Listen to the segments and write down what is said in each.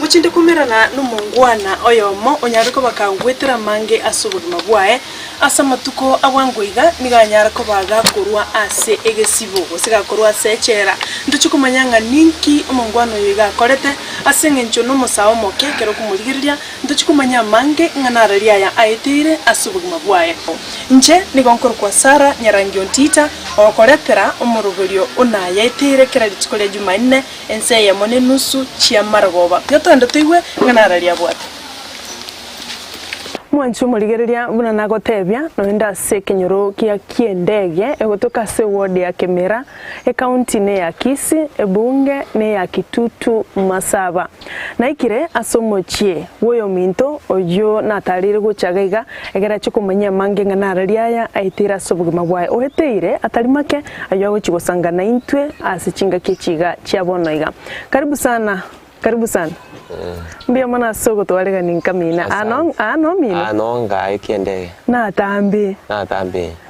Uchinde kumirana n'umungwana oyomo onyaruko bakangwetera mange asubugima bwae asa matuko abwangoiga niganyara ko baga kurwa ase egesibo gosiga kurwa sechera nduchukumanyanga ninki umungwana oyiga korete ase ngencho no musao moke kero kumurigiriria nduchukumanya mange nganararia ya aitire asubugima bwae nje nigonkoro kwa Sara Nyarangi Ontita okoretera umurugurio una yaitire kera litsikole Jumanne ense ya mone nusu chia maragoba twende tuiwe nganararia bwate mwanchu murigereria buna nagotebia no nda se kenyoro kia kiendege egotoka se ward ya Kemera county ne ya Kisii ebunge ne ya Kitutu Masaba na ikire asomochie woyo minto ojo natarire guchagaiga egera chukumanya mange nganararia ya aitira sobugima bwae oheteire atarimake ayo guchigosanga na intwe asichinga kichiga chiabonoiga karibu sana mbia mana sogo twalega ninkamina ano mina anonga ikiendege na tambi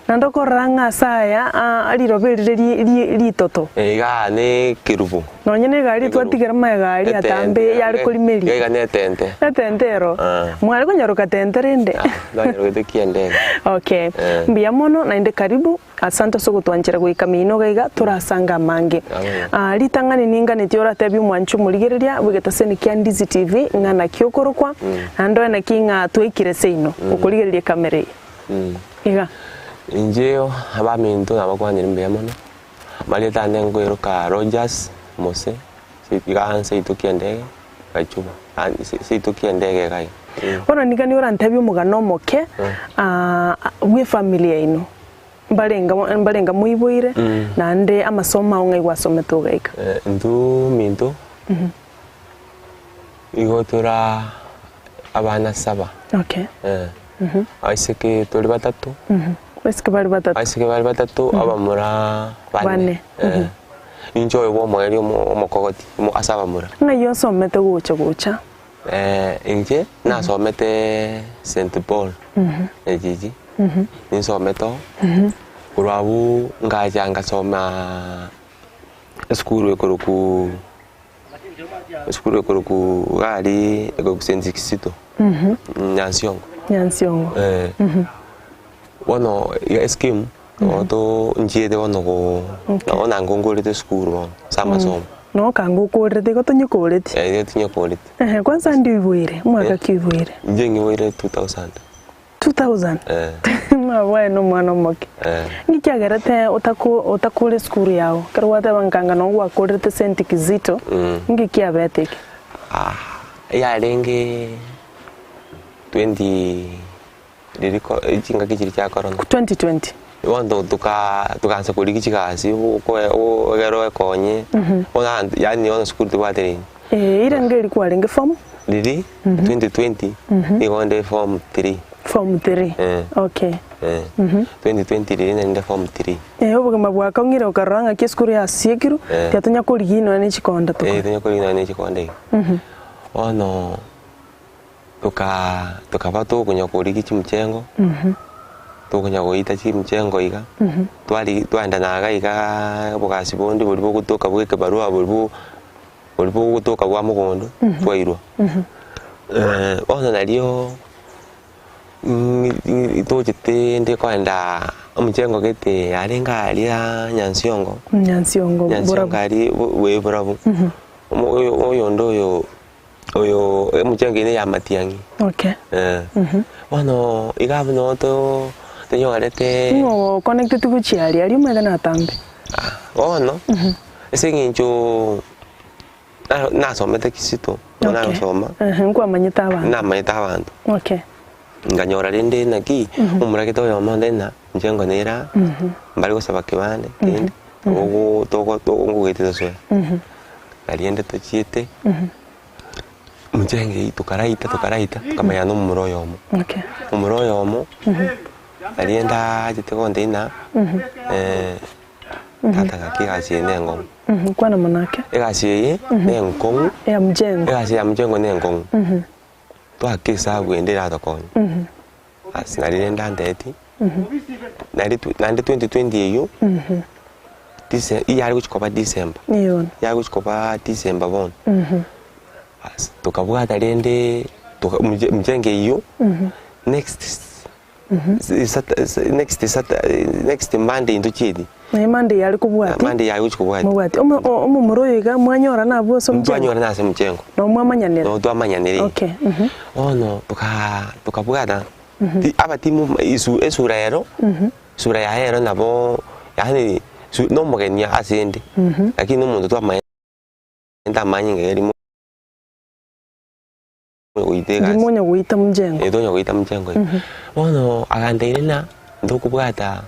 nandoko ranga saya alirobirire litoto ega ne kirubu nonyene gari twatigera magari atambe yari kulimeri ega ne tentero mwari konyaruka tenterende ndanyaruka kiendege okay mbia mono na inde karibu asante sogo twanjira guikamino gaiga turasanga mange litangani ninga netiora tebi mwanchu murigereria bugetaseni kya Ndizi TV ngana kyokorokwa ando na kinga twikire seino ukurigereria kamera iga injeo abaminto abakwanyira mbya mono maleta nengo eroka Rogers Mose siganse itukiendege gachuba situkiendege gai ona nigani ora ntabyo mugano moke we familia ino mbarenga muiboire nande amasoma onga igwasometo gaika ndu minto igotura abana 7 okay aiseke tuli batatu aiseke bali batatu abamura bane injoye bo mweri omokogoti mo asaba mura ngayo somete gucha inje na somete St Paul ejiji ni someto urabu ngajanga soma skuru ekoroku gari ego Kisito Nyansiongo wono ya scheme oto njede wono go ona ngongolete skuru sama soma no kangukorete gotonyokorete tinyokorete kwanza ndiwire mwaka kiwire njengi wire 2000 mabwana mwana moke ngikiagerete utakure skuru yao karwata bankanga no gwakorete senti Kizito ngikiabeteke ya lenge 20 diriko ichinga kichiri cha corona 2020 wando tukanza kulikichikasi ko gero ekonye ona yani ona skuru twatere irangeri kwa lenge form lili 2020 igonde form 3 okay 2020 lili nende form 3 ubugama bwaka ngira ukaranga kiskuru ya siekiru tyatonya kuligino ne chikonda to tonya kuligino ne chikonda ono tukavato kunya kuligi chimchengo tukunya goita chimchengo iga twanda naga iga bugasi bondi buli bokutoka bweke barua buli bokutoka bwa mugondo twairwa ono nalio itojete ndi kwenda omchengo gete arenga alia Nyansiongo bora we bravo oyo ndoyo oyo mchengo ine ya Matiangi okay wano igabno to tenyogarete no connected to chiali ali mwega na tambe ono esengincho na somete Kisito na soma kwa manyita abantu okay nganyora rende naki umuragito yo mandena njengo nera mbali gusaba kibande kindi ugo toko ngugete so aliende to chiete mjenge tukaraita tukamaya no muroyomo okay umuroyomo alienda jitekonde ina tata kakigasi nengo kwana manake egasi nengo ya mjengo egasi ya mjengo nengo twakisa gwendera tokonye asinalirenda ndeti nandi 2020 eyo yari kuchikopa December bon tukabwata rende mjenge iyo next Monday nduchidi Monday yali kubwati Monday yali kubwati mubwati omo muroyiga mwanyora nabwo so mchengo mwanyora nase mchengo no mwamanyanira no twamanyanira okay ono tukabwata aba timu isura yero sura ya hero nabo yani no mugenya asende lakini umuntu twamanya ndamanya ngeri uyitega ndimunya guita mjengo edonya guita mjengo ono agandeire na ndokubwata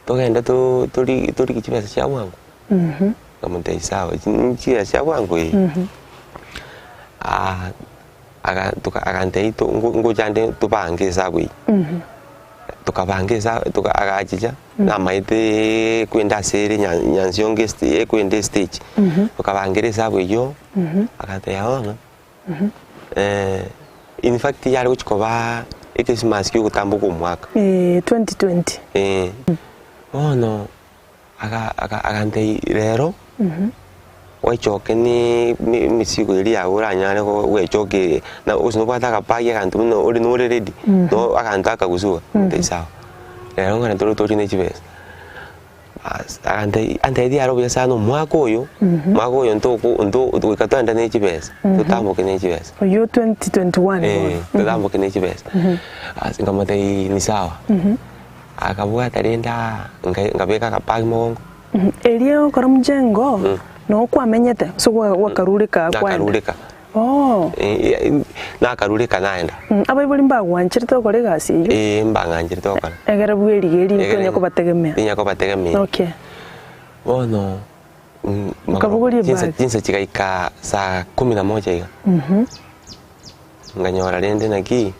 togenda turi kichibesa cya wangu kamunte sawa nchira cya wangu agantei ngujande tubange sabwi tukabangeza tukagajija namaite kwenda sere nyanzionge kwenda stage tukabangere sabwi yo akataya ona in fact yari uchikoba Christmas kyo kutambuka umwaka 2020 ono agantei rero wechoke ni misigo iri yaura nyane ko wechoke na usino kwata kapage kantu no uri no ready no akantaka kusuka ndesa rero ngana toro ne chibes ante dia ro bisa no mwako yo ndo katanda ne chibes tutambuke ne chibes yo 2021 tutambuke ne chibes ngamate ni sawa akabuga tarenda ngabeka kapage mongo elio kora mjengo no kwamenyete so wakarurika kwakarurika nakarurika naenda abaibuli mbagwanchirite okore gasi iyo mbanganchirite okora egera bwerigeri ntonya ko bategemea okay ono mukabuguri jinsa chikaika saa 11 iga nganyora rende naki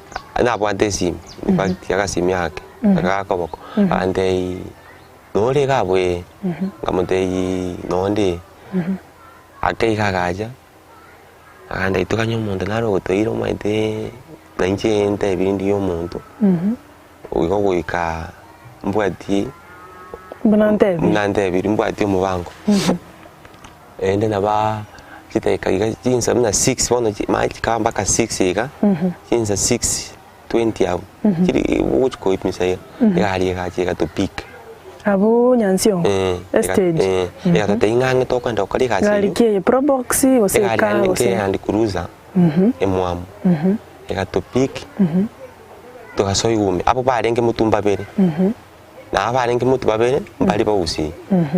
nabwate simu bakti akasimu yake akakoboko andei nore gabwe ngamutei nonde akai kagaja anda itu kanyo muntu naro gotoiro maite nanche ente bindi yo muntu ugo goika mbwati mnante biri mbwati mu bango ende naba kitaika jinsa mna 6 bono maji kamba ka 6 iga jinsa 6:20 au kiri uko ipmisaya yari ga to peak abo nyansion stage ya tata ingange to kwenda ukali kazi ngalikie probox oseka andi kuruza emwamu ega to peak to kasoi gume abo barenge mutumba bere na barenge mutumba bere mbali bawusi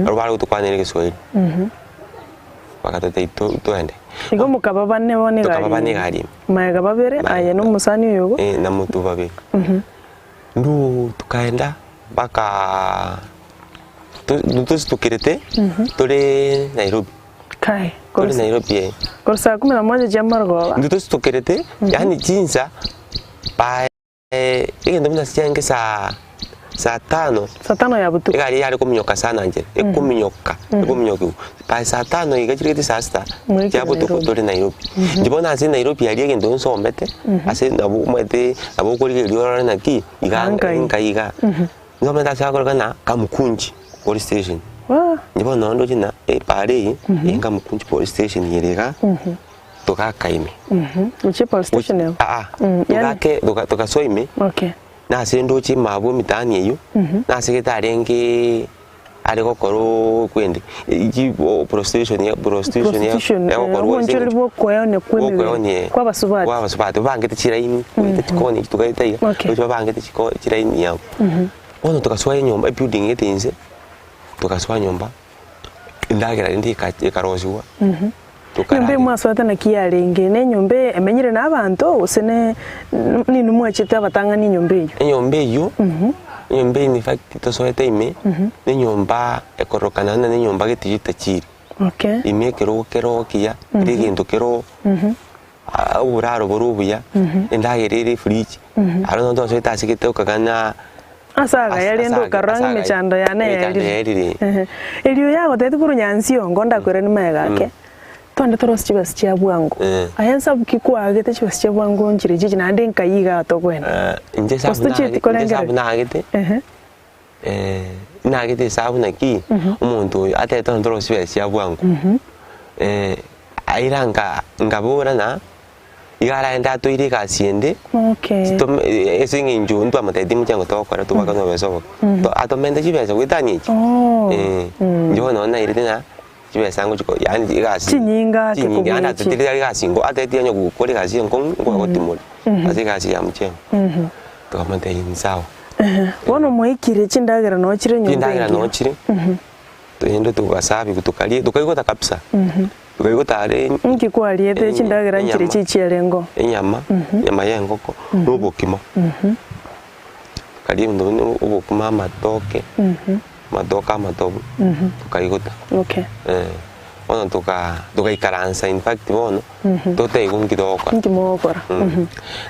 aro bari tukwanere gesoi bakatata to ende igo mukababa ne bone gari tukababa ne gari maega babere aye no musani yogo na mutumba bere ndu tukaenda baka tukirete tore Nairobi kai tore Nairobi korsa 11 jamargo tukirete yani jinsa pa igenda mna siyange saa 5 ya butu igari yari kuminyoka sana nje kuminyoka pa saa 5 igachirete saa 6 ya butu tore Nairobi ndibona ase Nairobi yari igenda nsomete ase nabo mwete abo kuri gero na ki iga ngoma ndasakora kana kamukunji police station ndipo nondo jina pare inga mukunji police station yerega tukakaime uchi police station yo tukake tukasoime okay na sendo chi mabo mitani eyo na sekretarenge ari kokoro kwende iki prostitution ya kokoro nchiri bokoyone kwende kwa basubati bangete chiraini kwete chikoni tukaitaiga ucho bangete chiraini yao ono tukaswa nyumba building yetinze tukaswa nyumba ndagera ndi karozwa nyumba mwaswata na kiyarenge ne nyumba emenyire nabantu usene ni numwachita batanga ni nyumba iyo nyumba in fact to so ime ne nyumba ekorokana na ne nyumba getijita chiri okay ime kero kiya rigendo kero uraro borubuya ndagerere fridge arono ndo so itasikite ukagana asaga yari ndo karanga mechando yane yari elio yago tete kuru nyansio ngonda kwere ni megake tonde toros chibas chia bwangu ayansa bukikwa agete chibas chia bwangu njire jiji na ndenka yiga to kwena nje sabu na agete na agete sabu na ki umuntu ate tonde toros chibas chia bwangu airanga ngabora na igara enda to iri kasiende okay to esingi njundu amatedi mchango to kora to bakano beso to atomende chibesa witani njo no iri na chibesa ngo chiko yani igasi chinyinga ana tetiri igasi ngo ateti anyo gukora igasi ngo gotimura azigasi ya mchengo to amante insawa wono moikire chindagera no chire nyumba chindagera no chire to yendo to gasabi kutukali tukayigota kabisa tukayigota are ngikwaliete chindagera chire chichialengo inyama nyama yengoko n'ubukimo kali ndo ubukuma matoke madoka matobu tukayigota okay ono tukaikaransa in fact bono tote igungidoko ngimokora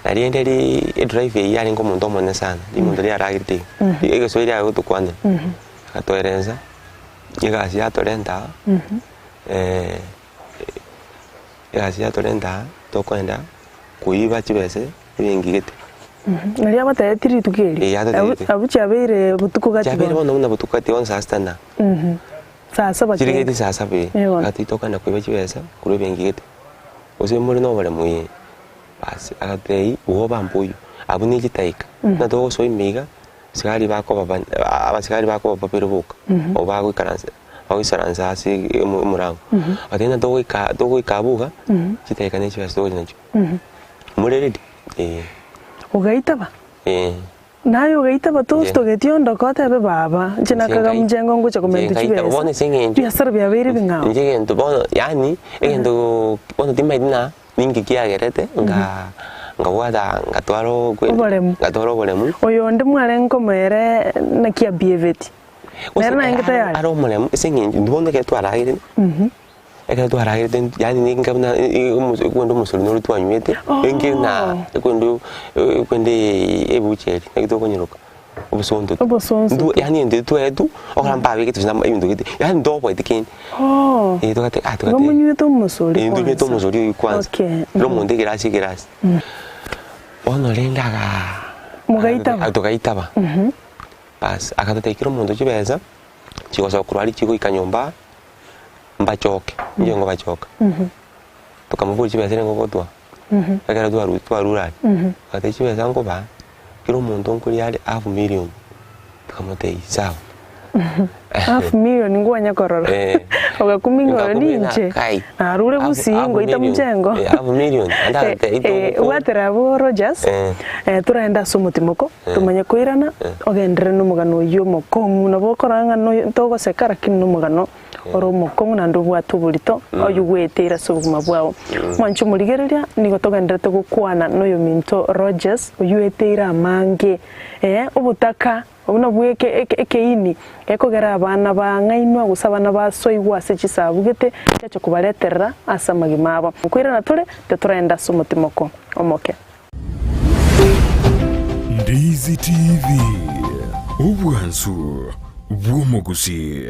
arienderi drive yari ngo muntu omone sana imuntu ri aragiti ege so iri ayo tukwane atoerenza igasi yatorenda igasi yatorenda tokwenda kuiba chibese ibingigete nari abatayatiri tukeri abuchi abere butuko gati abere bono butuko ati on sastana sasa bakiri kirigeti sasa be ati tokana kuiba chibese kuri ibingigete ose muri no bare muyi basi agatei uwo bampuyo abuni gitaika na to so imiga sigari bako baba abasigari bako baba perubuka obago ikaranse awisaranza asi umurango atenda to ikabuga gitaika ne chibese to nacho mureredi ugaitaba nayo ugaitaba tosto getiondo kotebe baba jinakaga mjengo ngocha komenti chibese biasara byabere bingao ngento bono yani egento bono timaidina ningi kiagerete nga wada ngatwaro bolemu oyo ndi mware nkomere na kia bieveti merna ingita yari aro molemu singi ndondo ke twaragire eka twaragire yani ninga na kwendo musoro no twanywete engina kwende ebucheri ekito konyiruka obusonto ndu yani ndi twetu okaramba bike tuzina ibintu gite yani ndopo itikin tukate bamunyweto musori ndu nyeto musori kwanza lo monde girasi ono lendaga mugaitaba tukaitaba bas akatatekira umuntu kibeza kikosa kurwari kiko ikanyomba mbachoke iyo ngo bachoka tukamubura kibeza ngo gotwa agara twarura akatekibeza ngo ba kiro umuntu nkuri yari 500,000 tukamutei sawa 500,000 ngwanya korora okakumingo ninje arure busingo ita mjengo 500,000 anda watera bo Rogers turaenda sumutimoko tumanye kuirana ogendere numugano yomokongu nabo koranga no togo sekara kinu numugano oro mokongu na ndubu atubulito oyugwetera sobuguma bwao mwanchu muligereria nigo togenderete gukwana noyo minto Rogers oyuetera mange obutaka obuna bweke ekeini ekogera abana bangainwa gusabana basoigwa sechisabugete cyacho kubaleterera asamagi mabo kwirana tule teturaenda sumutimoko omoke Ndizi TV ubwansu bwomogusi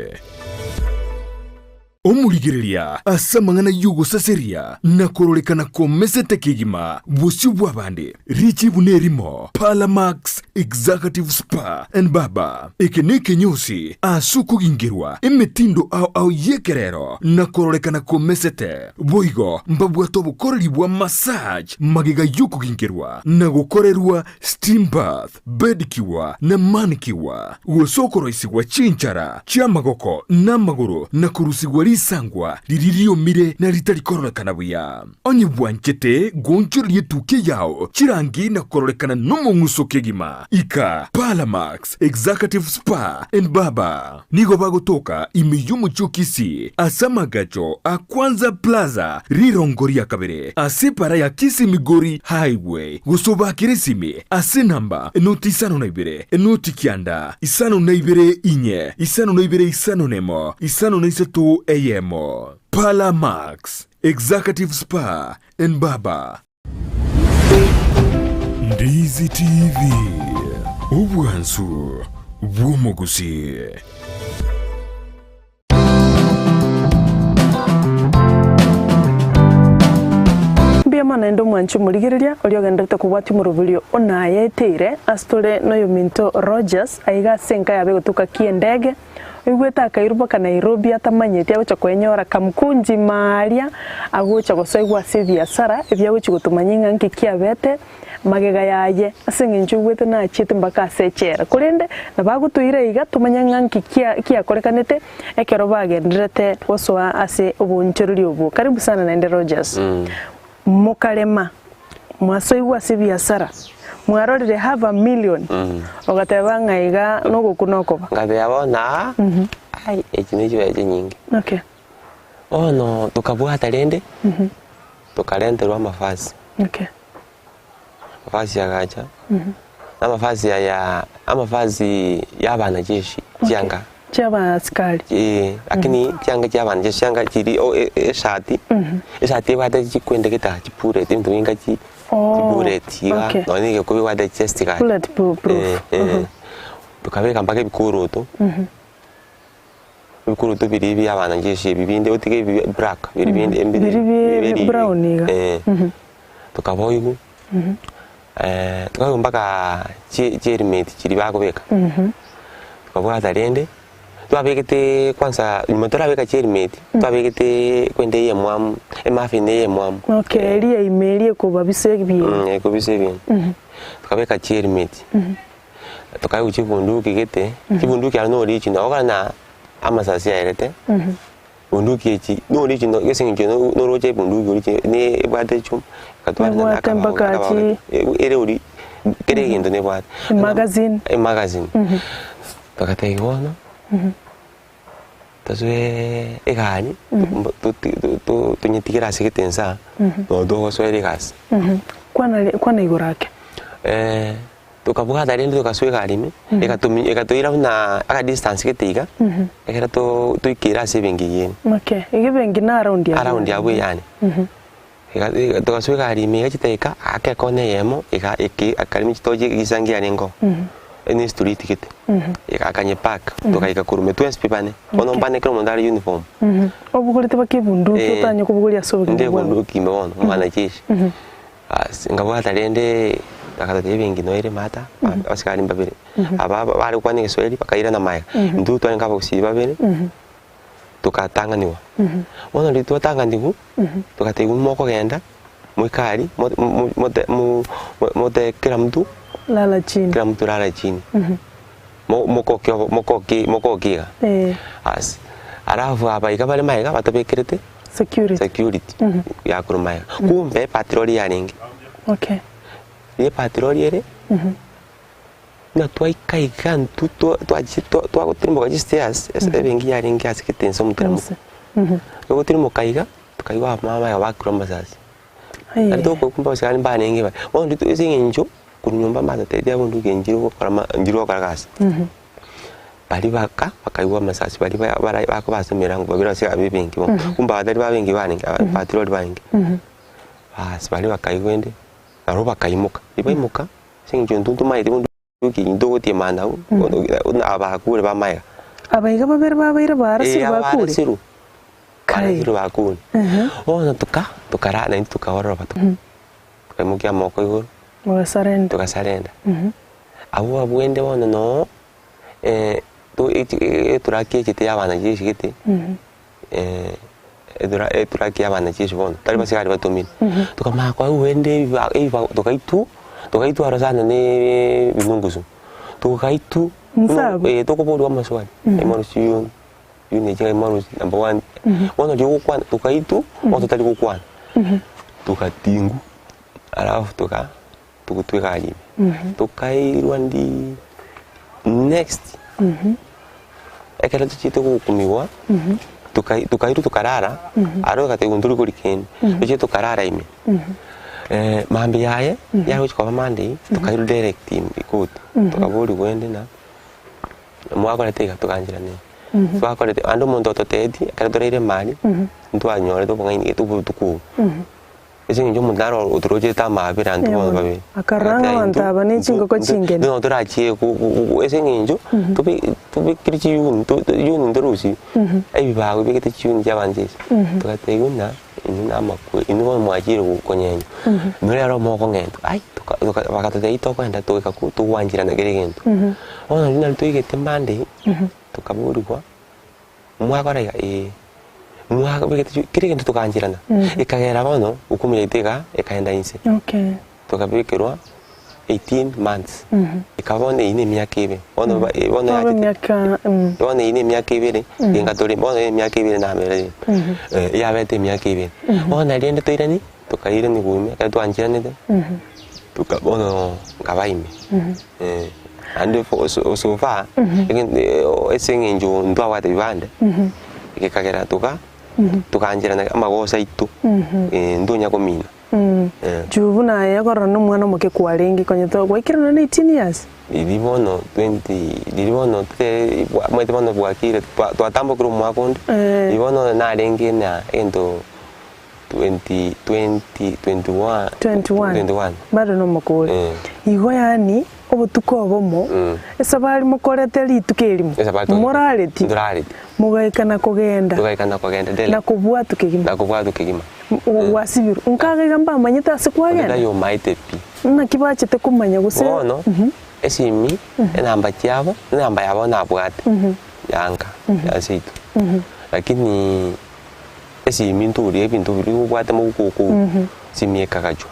omuligereria asamangana yugo saseria nakorolekana komesete kigima busi bwabande richi bunerimo Palamax Executive Spa and Baba ekeneke nyosi asuku gingirwa emetindo au yekerero nakorolekana komesete boigo mbabwato bukoreri bwa massage magiga yuko gingirwa nagokorerwa steam bath bedikiwa na manikiwa usokoro isigwa chinchara chamagoko namaguru nakurusigwa sangwa liririo mire na ritari korolekana buya onye bwanchete gonchori yetuke yao chirangi na korolekana nomo ngusoke gima ika Palamax Executive Spa and Baba nigo bagotoka imiyumu chukisi asamagacho akwanza plaza rirongoria kabere asepara ya kisi migori highway gusoba kiresime ase namba enoti isano na ibere enoti kianda isano na ibere inye isano na ibere isano nemo isano na isatu Yemo Palamax Executive Spa and Baba Ndizi TV ubwansu bwomogusi biamana ndo mwanchu muligereria oliogendete kubwati murubilio onayeteire astore noyo minto Rogers aiga senka yabe gutuka kiendege igweta kairuba kana Nairobi atamanyeti agocha kwenyora kamkunji maria agocha gosoigwa ase biasara ebya gochi gutumanyinga nke kiabete magega yaye ase nginju gwete na chete mbaka asechera kurende na bagutuira iga tumanyanga nke kia korekanete ekero bagenderete gosoa ase obuncheruri obo. Karibu sana Naende Rogers. Mukarema mwasoigwa ase biasara mwarorire have a million ogateba ngaiga no gukunokoba ngabe abona ai ekinijo yaje nyingi. Okay. No tukabwata rende tukarenderwa mafasi. Okay. Mafasi yagacha amafasi amafasi y'abana jeshi cyanga cyaba askari lakini cyanga cy'abana jeshi cyanga kiri eshati eshati bada kikwende kita kipure tindu inga ki bullet ya none ke kubi wada chest ga bullet proof. Tukabeka mpaka bikuruto bikuruto biri by'abana jeshi bibinde utige black biri bindi brown iga tukaboyigu tukagomba mpaka helmet kiri bakubeka tukabwata rende twabekete kwanza nyuma turabeka helmet twabekete kwende ye mwamu emafine ye mwamu. Okay, ria imelie kuba bisebi kubisebi tukabeka helmet tukayu chibunduki gete chibunduki ano original okana amasasi yarete bunduki echi no original yesinje no roje bunduki original ne bwate chum katwara na kambakachi ere ori kere gindo ne bwate magazine tukataiona taswe egani tunyetikira sikitensa no dogo swere gas kwana igorake tukabwata rende tukaswega alime ekatoira na aka distance keteiga ekera tuikira sebengi yeni. Okay, igebengi na around yabo yani tukaswega alime ekiteka akekone yemo akarimi kitoje gisangia nengo ni street kite akanye park tukaika kurume twesp bane ono mbane kero mondari uniform obugurite bakibunduki utanye kubuguria sobe nde bunduki mewono mwana kishi ngabwata rende akatete bengi noire mata asikari mbabere aba bari kwani Kiswahili bakaira na maya ndu twani ngabo kusiba babere tukatanganiwa ono litu tanganigu tukategu moko genda mwikari mote kila mtu lala chini mokokia as arafu abaika bale maiga batobekirete security ya kurumaya kumbe patroli yaringi. Okay. Ye patroli ere na twaikaiga ntu twagutirimo ga stairs ebengi yaringi asikitenso mutramo yogutirimo kaiga tukaiwa mama ya bakroma sasa ando ko kumba sikani banenge ba ondi tu isinginjo kunyumba mata tedia bundu genjiro korama njiro karagasa bali bakaiwa masasi bali bako basomera ngo babira sika bibengi kumba badari babengi baningi patroli baningi bali bakaiwende aroba kaimuka ibaimuka sinjo ndundu maide bundu ndogo tiemana abakure bamaya abaiga babere babaira barasiru bakure siru kare bakure ona tukara na tukawara batu kaimukia moko iguru tukasarenda abo abwende bona no turaki kiti abana jishi kiti turaki abana jishi bona tari basigari batomini tukamaka uende tukaitu arasana ne binungusu tukaitu tukobodi amaswali emarusi yuni jenga emarusi number 1 bona jogo kwana tukaitu moto tali kukwana tukatingu alafu tukutweka alime tukairwa ndi next ekera tuchite kukumiwa tukaitu tukarara aro kategunduri kurikeni tuchite tukarara ime mambi yaye yaro chikwa mande tukairu direct ikuti tukaburi wende na mwako leteka tukanjira ne twako lete ando mondo totedi ekera dorere mali ntu anyore to bonga itu tuku ese njo mundaro utroje tamabira ntu bono babe akaranga mantaba n'ichingo ko chingene no torachiye ku ese njo tubi kirichi yun ndorusi ai bawe bigete chiyun jabanje tukateguna ina makwe ino mwajire kukonyenyo nuri aro moko ngento ai bakatete ito kwenda tuika ku tuwanjira na geregento ona nina tuigete mande tukaburirwa mwakora mwaka bigete kiri kintu tukanjirana ikagera bono ukumu yaitega ikaenda inse okay tukabikirwa 18 months ikabone ine myaka ibe bono myaka ine myaka ibiri ingatori bono myaka ibiri na mere ya bete myaka ibiri bono riende toirani tukaire ni gume ka twanjirane de tukabono kabaime and so far esinge njo ndwa wate bibande ikagera tukanjirana amagosa itu ndunya komina jubu na yakora no mwana muke kwarengi konye to gwikirana na 18 years ilibono 20 te mwete bono bwakire twatambo kuru mwakondo ilibono na rengi na endo 21 bado no mukuri igo yani obutuko obomo esabali mukorete litukelimu morality mugaikana kugenda dele na kubwatu kigima wasibiru unkaga gamba manyita asikwagenda ndayo maite pi na kibachete kumanya guse bono esimi enamba cyabo enamba yabo nabwate yanka yasitu lakini esimi nturi ebintu biri ubwate mu kuku simieka kacho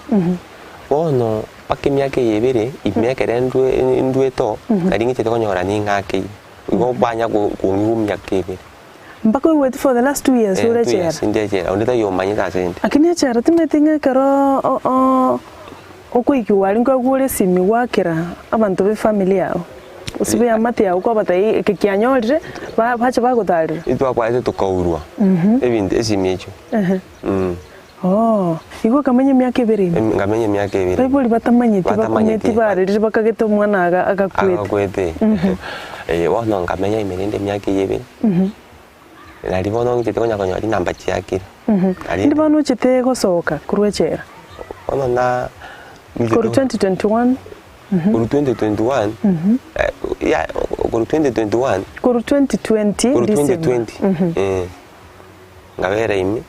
bono pakimyake yebere imyake rendwe to karingi tete konyora ningake igo banya kunyumyake yebere mpaka we wait for the last 2 years urechera ndechera ondita yo manyita sente akini chera timetinga karo okwiki wali ngagure simi wakira abantu be family yao usibe amate yao kwa batai kikianyolire bacha bagotarira itwa kwa ite tukaurwa ebindi esimicho igo kamenya myaka ibiri ngamenya myaka ibiri Bible batamanyite bakometi barire bakageta umwana agakwete wono ngamenya imerinde myaka ibiri nari bono ngite konya konya ari namba cyakira ndi bano chete gosoka kurwechera wono na kuru 2021 kuru 2021 ya kuru 2021 kuru 2020 kuru 2020 ngabera imi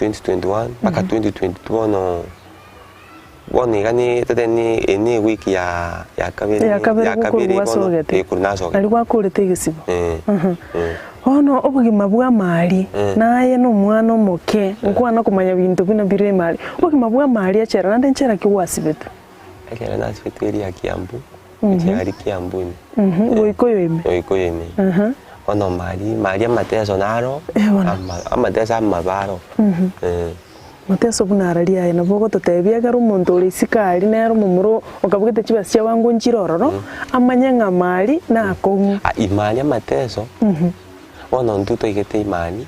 2021 paka 2022 bono igani teteni eni wiki ya kabiri bono kurnaso alikuwa kurete gisibo ono obugima bwa mali naye no mwana omoke nkwana kumanya bintu bino bire mali obugima bwa mali achera nande nchera kiwasibetu akera nasibetu eri ya Kiambu cyari Kiambu oikoyeme ono mali amateso naro amateso amabaro mateso bunara liaye nabo totebia garo umuntu uri sikali nero mumuro okabugete kibasi cyabangu nkirororo amanya mali na ko imali amateso ono nduto igete imani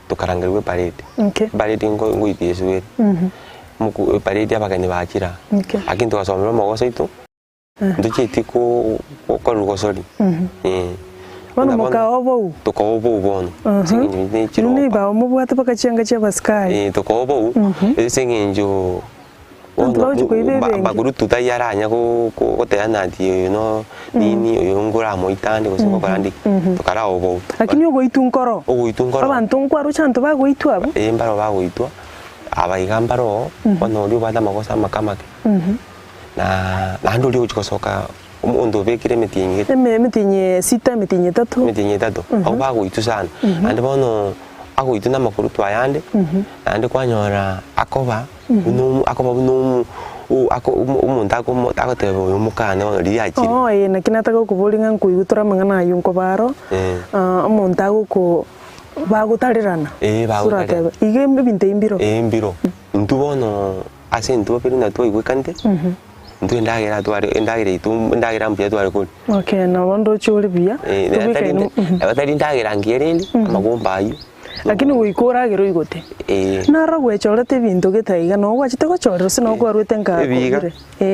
tukarangirirwe parade parade ngo itiyeswe muku parade abagani bakira akintu gasomera mogoso itu nduchiti ko rugosori bano mukaobo tukobo bono singi chiro ni ba omubwate bakacyenga cy'abaskai tukobo singinjo baguru tutayaranya ko tayana ati no nini yongura mo itande ko soko karandi tukara obo lakini ogo itunkoro abantu nkwaro chanto bago itwa mbaro bago itwa abaigambaro bano uri bada makosa makamake na ndo uri ukosoka umuntu vekire metinye sita metinye tatu abo bago itu sana ande bono ako itu na makuru twayande ande kwanyora akoba umuntu ako tebo yomukane ono liyakiri na kinataka kubulinga nkuyutura mangana yunko baro umuntu ako bagutarirana bagutarira igembe binte imbiro ntubono ase ntubo pero natwo igwekante ntu ndagira itu ndagira mpya twari kuri na bondo churi bia batari ndagira ngirindi amagomba ayo lakini uikora gero igote nara gwechorete bintu getaiga no gwachite gochorero sino gwarwete ngakire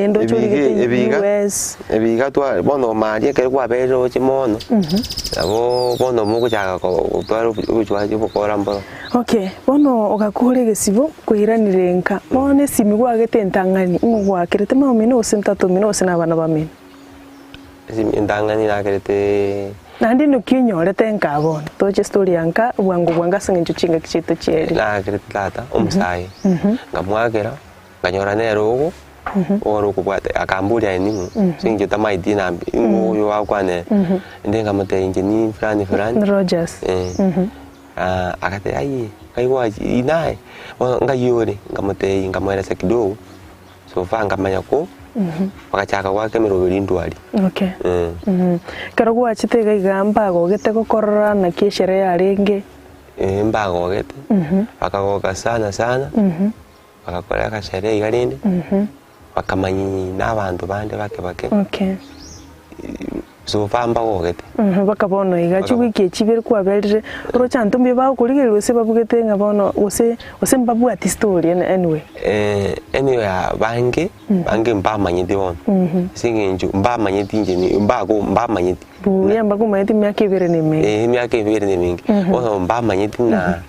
ndo churi gete US ebiga twa bono marie kere kwa bero chimono abo bono mugo chaka ko twaro ubuchwaje bukora mboro bono ogakure gesibo kwiranire nka bone simi gwagete ntangani ngwakirete mamino osentato mino osina bana bamino simi ntangani nakerete nandi no kinyorete nkabona toche story yanka bwangu bwanga singe kichito cyeri la kireta omusai ngamwagera nganyora nero ugo oro kubwate akambulia enimu singe tamaiti nambi uyo wakwane ndenga mate injini fulani Rogers akate ai kaiwa inae ngayore ngamate ngamweleza kidogo so fanga mayako wakachaka kwake mirobiri ndwali okay karagwa chitega igamba gogete gukorora na kieshere yarenge mbago gete bakagoka sana bakakora kashere igarinde bakamanyi n'abantu bande bake okay so famba gogete bakabona igachi wiki chibere kwaberire rocha ntumbi ba kurigerwe se babugete ngabona ose mbabwati story anyway bange mbamanyi dion singenju mbamanyi tinjeni mbamanyi yamba kumayiti myaka ibere neme myaka ibere nemingi oso mbamanyi tina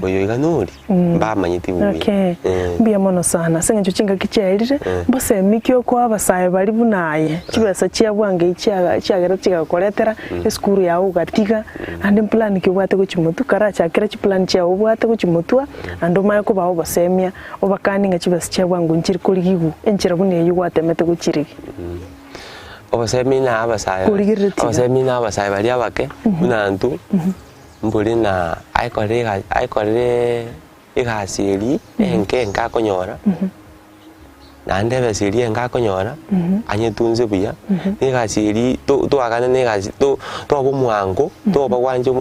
oyo iganuri mbamanyi tibuye okay mbia mono sana singenju chinga kicherire mbose mikyo kwa abasaye bari bunaye kibesa cyabwange icyagera kigakoretera eskuru yawo ugatiga andi plan kibwate ku kimutu karacha kira plan cyawo bwate ku kimutwa ando maye ko bawo basemya obakani nga kibesa cyabwangu nkiri kuri gigu enchira bune yugwatemete ku kirigi obasemina abasaye bali abake bunantu mbuli na aikorere igasiri enke nkakonyora na ndebe siri nkakonyora anyetunze buya nigasiri to agana negasi to bomwango to bagwanje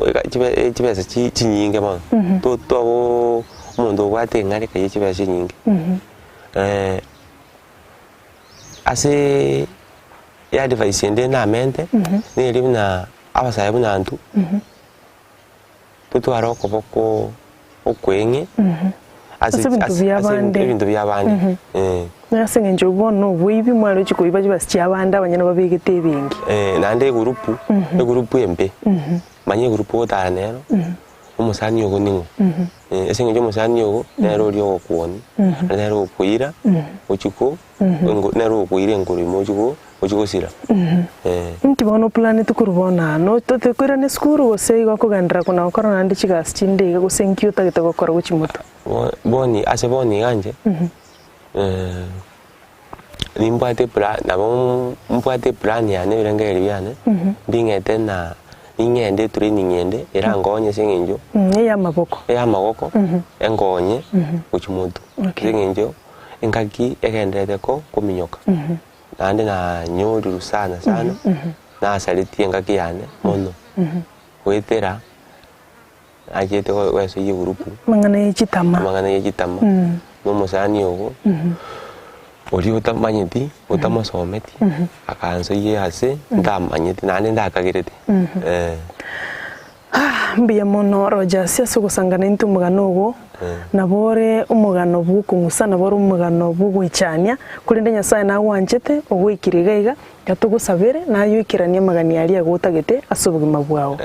kibesa kinyinge mo to umuntu gwate ngare kaye kibesa kinyinge ase ya device ndende na mente ni rimna abasaye bunantu tutu aroko boko okwenge ibintu byabandi nasenga nje bono bwibi mwalo chikoiba kibasi abandi abanyana babigete bingi nande gurupu embe manye gurupu otanero umusani yogo ningo esenga nje umusani yogo nero lyo okuoni nero okuira ochiko nero okuira ngoro mojugo ojigosira ntibono plan tukurubona no totekwira ne skuru ose igakugandira kuna okora ndi chigasi chinde gusenkyo tagite gukora guchimuto boni ganje nimbate plan nabo mpate plan ya ne birengeri byane bingete na ingende training yende irangonye sengenjo ya maboko engonye guchimuto sengenjo engaki egendete ko kuminyoka nande na nyori sana na saliti engaki yane mono wetera ajete ko weso yurupu mangana yechitama no musani yogo ori utamanyiti utamasometi akanso yase ndamanyiti nande ndakagirete mbiya mono Rogers asugusangana into muganogo nabore umugano bukungusa nabore umugano bugwichania kurinde nyasaye na wanjete ogwikirigaiga gatugusabire nayo ikirania magani yali agutagete asubugima bwawo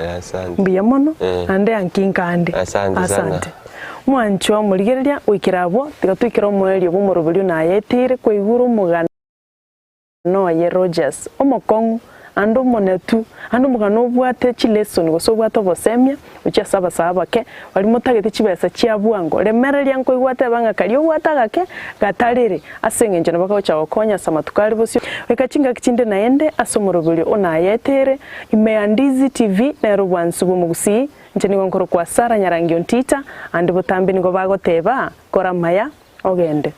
mbiya mono ande ankinkande asante mwancho murigereria wikirabo tigatwikira omwelio bumurubulio na yetire kwa iguru umugano no ye Rogers omokongu ando monetu ando mugano bwate chileson go so bwate bosemya ucha saba ke bali mutagete chibesa chiabwango lemereria nko igwate banga kali ubwatagake gatarire asengenje nabakacha okonya samatukali bosyo wekachinga kichinde naende asomorobuli ona yetere imeandizi TV na rubwansu bumugusi njeni ngonkoro kwa Sara Nyarangio Ntita andi botambi ngo bagoteba kora maya ogende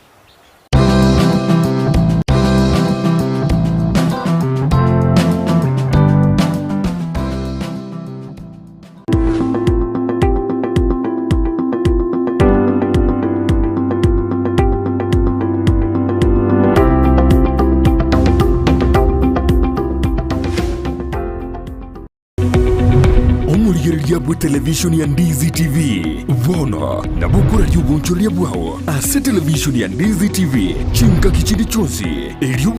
Bwa television ya Ndizi TV vono na bukura yuguncholia bwao ase television ya Ndizi TV chinka kichindi chonsi